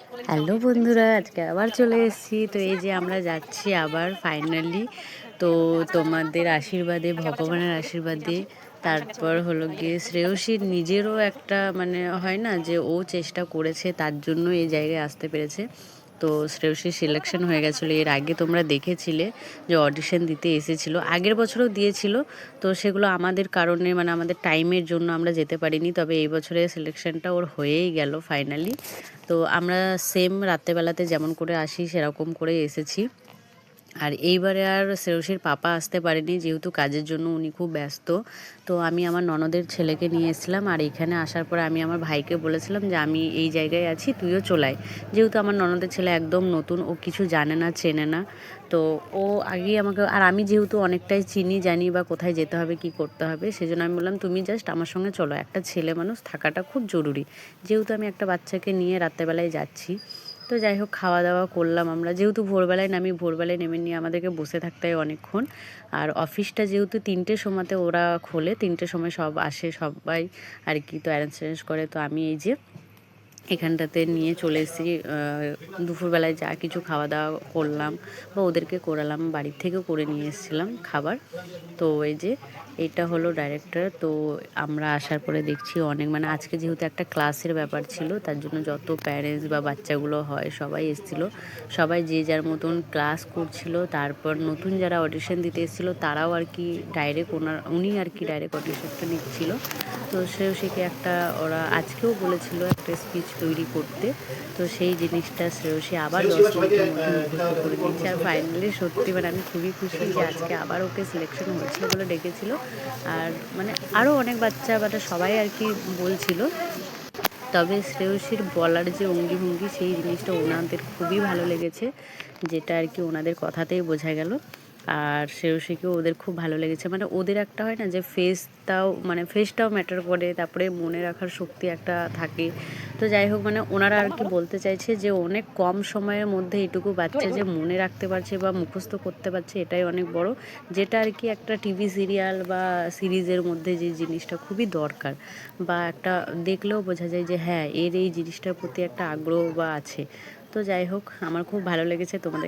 Hello বন্ধুরা, আজকে আবার চলে এসেছি। তো এই যে আমরা যাচ্ছি আবার ফাইনালি। তো তোমাদের আশীর্বাদে, ভগবানের আশীর্বাদে, তারপর হলো গিয়ে শ্রেয়সীর নিজেরও একটা মানে হয় না যে ও চেষ্টা করেছে তার জন্য এই জায়গায় আসতে পেরেছে। তো শ্রেয়সীর সিলেকশন হয়ে গেছিলো। এর আগে তোমরা দেখেছিলে যে অডিশন দিতে এসেছিলো, আগের বছরও দিয়েছিল। তো সেগুলো আমাদের কারণে মানে আমাদের টাইমের জন্য আমরা যেতে পারিনি, তবে এই বছরের সিলেকশনটা ওর হয়েই গেল ফাইনালি। তো আমরা সেম রাত্রেবেলাতে যেমন করে আসি সেরকম করে এসেছি। আর এইবারে আর শ্রেয়সীর পাপা আসতে পারেনি, যেহেতু কাজের জন্য উনি খুব ব্যস্ত। তো আমি আমার ননদের ছেলেকে নিয়ে এসেছিলাম, আর এখানে আসার পরে আমি আমার ভাইকে বলেছিলাম যে আমি এই জায়গায় আছি, তুইও চলে আয়। যেহেতু আমার ননদের ছেলে একদম নতুন, ও কিছু জানে না, চেনে না। তো ও আগেই আমাকে, আর আমি যেহেতু অনেকটাই চিনি জানি বা কোথায় যেতে হবে কি করতে হবে, সেজন্য আমি বললাম তুমি জাস্ট আমার সঙ্গে চলো, একটা ছেলে মানুষ থাকাটা খুব জরুরি, যেহেতু আমি একটা বাচ্চাকে নিয়ে রাত্রেবেলায় যাচ্ছি। তো যাই হোক, খাওয়া দাওয়া করলাম আমরা, যেহেতু ভোরবেলায় নামি, ভোরবেলায় নেমে নিয়ে আমাদেরকে বসে থাকতে হয় অনেকক্ষণ। আর অফিসটা যেহেতু 3টের সময়তে ওরা খোলে, 3টের সময় সব আসে সবাই আর কি, তো অ্যারেঞ্জ ট্যারেঞ্জ করে। তো আমি এই যে এখানটাতে নিয়ে চলে এসেছি। দুপুরবেলায় যা কিছু খাওয়া দাওয়া করলাম বা ওদেরকে করালাম, বাড়ির থেকেও করে নিয়ে এসেছিলাম খাবার। তো এই যে এটা হলো ডাইরেক্টর। তো আমরা আসার পরে দেখছি অনেক মানে আজকে যেহেতু একটা ক্লাসের ব্যাপার ছিল, তার জন্য যত প্যারেন্টস বা বাচ্চাগুলো হয় সবাই এসেছিলো। সবাই যে যার মতন ক্লাস করছিল। তারপর নতুন যারা অডিশন দিতে এসেছিলো তারাও আর কি ডাইরেক্ট উনি আর কি ডাইরেক্ট অডিশনটা নিচ্ছিল। তো শ্রেয়সীকে একটা ওরা আজকেও বলেছিল একটা স্পিচ তৈরি করতে। তো সেই জিনিসটা শ্রেয়সী আবার 10 মিনিটের মধ্যে মুখস্থ করে দিয়েছে। আর ফাইনালি সত্যি মানে আমি খুবই খুশি যে আজকে আবার ওকে সিলেকশন হয়েছিল বলে ডেকেছিল। আর মানে আরও অনেক বাচ্চা মানে সবাই আর কি বলছিল, তবে শ্রেয়সীর বলার যে অঙ্গিভঙ্গি সেই জিনিসটা ওনাদের খুবই ভালো লেগেছে, যেটা আর কি ওনাদের কথাতেই বোঝা গেল। আর শ্রেয়সীকেও ওদের খুব ভালো লেগেছে, মানে ওদের একটা হয় না যে ফেসটাও ম্যাটার করে, তারপরে মনে রাখার শক্তি একটা থাকে। তো যাই হোক, মানে ওনারা আর কি বলতে চাইছে যে অনেক কম সময়ের মধ্যে এটুকু বাচ্চা যে মনে রাখতে পারছে বা মুখস্থ করতে পারছে, এটাই অনেক বড়। যেটা আর কি একটা টিভি সিরিয়াল বা সিরিজের মধ্যে যে জিনিসটা খুবই দরকার, বা একটা দেখলেও বোঝা যায় যে হ্যাঁ এর এই জিনিসটার প্রতি একটা আগ্রহ বা আছে। তো যাই হোক, আমার খুব ভালো লেগেছে। তোমাদের